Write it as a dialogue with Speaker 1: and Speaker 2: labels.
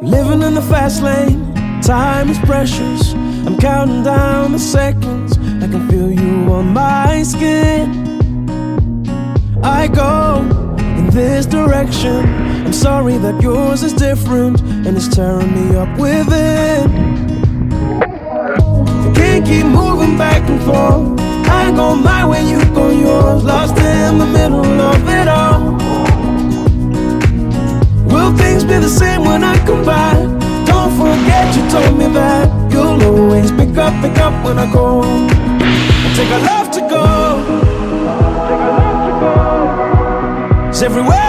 Speaker 1: Living in the fast lane, time is precious. I'm counting down the seconds, I can feel you on my skin. I go in this direction, I'm sorry that yours is different, and it's tearing me up within. I can't keep moving back and forth, I go my way, you go yours, lost in the middle of it all. Will things be the same when I come back? Don't forget you told me that you'll always pick up when I go. I take a love to go. It's everywhere